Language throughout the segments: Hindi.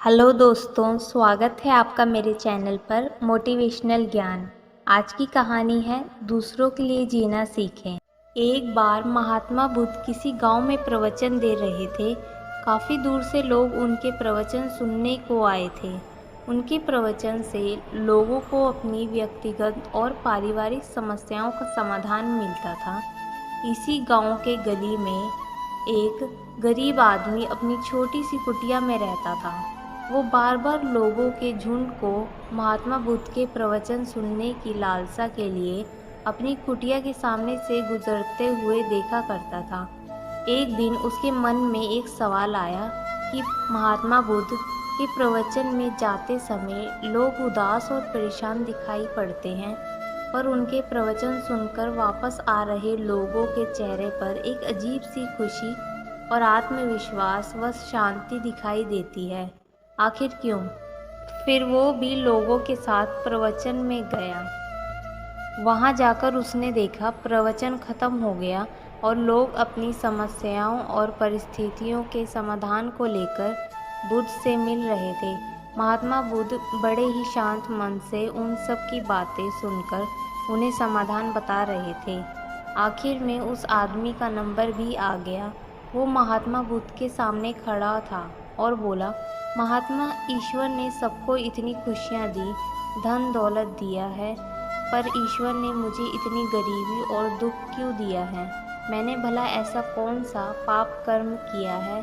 हेलो दोस्तों, स्वागत है आपका मेरे चैनल पर मोटिवेशनल ज्ञान। आज की कहानी है दूसरों के लिए जीना सीखें। एक बार महात्मा बुद्ध किसी गांव में प्रवचन दे रहे थे। काफ़ी दूर से लोग उनके प्रवचन सुनने को आए थे। उनके प्रवचन से लोगों को अपनी व्यक्तिगत और पारिवारिक समस्याओं का समाधान मिलता था। इसी गांव के गली में एक गरीब आदमी अपनी छोटी सी कुटिया में रहता था। वो बार बार लोगों के झुंड को महात्मा बुद्ध के प्रवचन सुनने की लालसा के लिए अपनी कुटिया के सामने से गुजरते हुए देखा करता था। एक दिन उसके मन में एक सवाल आया कि महात्मा बुद्ध के प्रवचन में जाते समय लोग उदास और परेशान दिखाई पड़ते हैं, पर उनके प्रवचन सुनकर वापस आ रहे लोगों के चेहरे पर एक अजीब सी खुशी और आत्मविश्वास व शांति दिखाई देती है। आखिर क्यों? फिर वो भी लोगों के साथ प्रवचन में गया। वहाँ जाकर उसने देखा प्रवचन खत्म हो गया और लोग अपनी समस्याओं और परिस्थितियों के समाधान को लेकर बुद्ध से मिल रहे थे। महात्मा बुद्ध बड़े ही शांत मन से उन सब की बातें सुनकर उन्हें समाधान बता रहे थे। आखिर में उस आदमी का नंबर भी आ गया। वो महात्मा बुद्ध के सामने खड़ा था और बोला, महात्मा, ईश्वर ने सबको इतनी खुशियाँ दी, धन दौलत दिया है, पर ईश्वर ने मुझे इतनी गरीबी और दुख क्यों दिया है? मैंने भला ऐसा कौन सा पाप कर्म किया है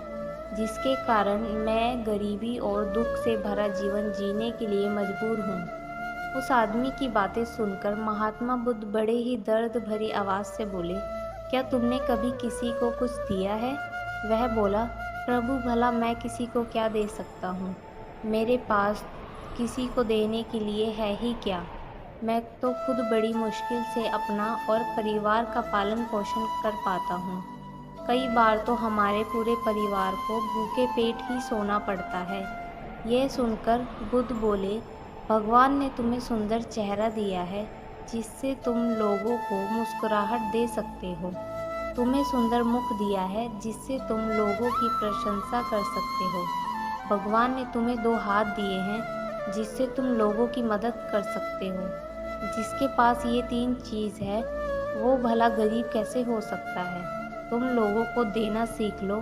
जिसके कारण मैं गरीबी और दुख से भरा जीवन जीने के लिए मजबूर हूँ? उस आदमी की बातें सुनकर महात्मा बुद्ध बड़े ही दर्द भरी आवाज़ से बोले, क्या तुमने कभी किसी को कुछ दिया है? वह बोला, प्रभु, भला मैं किसी को क्या दे सकता हूँ? मेरे पास किसी को देने के लिए है ही क्या? मैं तो खुद बड़ी मुश्किल से अपना और परिवार का पालन पोषण कर पाता हूँ। कई बार तो हमारे पूरे परिवार को भूखे पेट ही सोना पड़ता है। यह सुनकर बुद्ध बोले, भगवान ने तुम्हें सुंदर चेहरा दिया है जिससे तुम लोगों को मुस्कुराहट दे सकते हो। तुम्हें सुंदर मुख दिया है जिससे तुम लोगों की प्रशंसा कर सकते हो। भगवान ने तुम्हें 2 हाथ दिए हैं जिससे तुम लोगों की मदद कर सकते हो। जिसके पास ये 3 चीज़ है वो भला गरीब कैसे हो सकता है? तुम लोगों को देना सीख लो,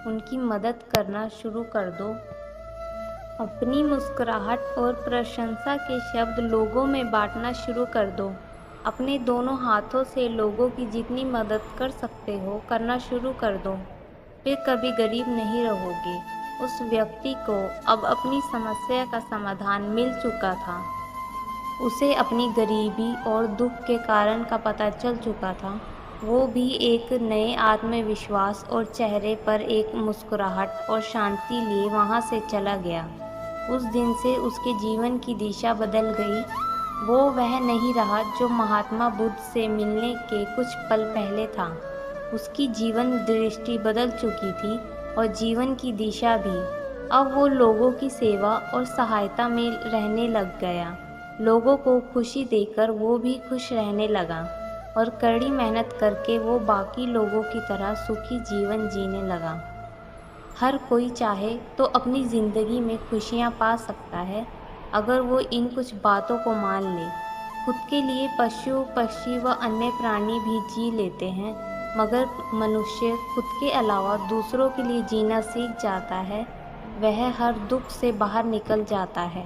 उनकी मदद करना शुरू कर दो। अपनी मुस्कुराहट और प्रशंसा के शब्द लोगों में बांटना शुरू कर दो। अपने दोनों हाथों से लोगों की जितनी मदद कर सकते हो करना शुरू कर दो। फिर कभी गरीब नहीं रहोगे। उस व्यक्ति को अब अपनी समस्या का समाधान मिल चुका था। उसे अपनी गरीबी और दुख के कारण का पता चल चुका था। वो भी एक नए आत्मविश्वास और चेहरे पर एक मुस्कुराहट और शांति लिए वहाँ से चला गया। उस दिन से उसके जीवन की दिशा बदल गई। वो वह नहीं रहा जो महात्मा बुद्ध से मिलने के कुछ पल पहले था। उसकी जीवन दृष्टि बदल चुकी थी और जीवन की दिशा भी। अब वो लोगों की सेवा और सहायता में रहने लग गया। लोगों को खुशी देकर वो भी खुश रहने लगा और कड़ी मेहनत करके वो बाकी लोगों की तरह सुखी जीवन जीने लगा। हर कोई चाहे तो अपनी ज़िंदगी में खुशियाँ पा सकता है अगर वो इन कुछ बातों को मान ले। खुद के लिए पशु पक्षी व अन्य प्राणी भी जी लेते हैं, मगर मनुष्य खुद के अलावा दूसरों के लिए जीना सीख जाता है। वह हर दुख से बाहर निकल जाता है।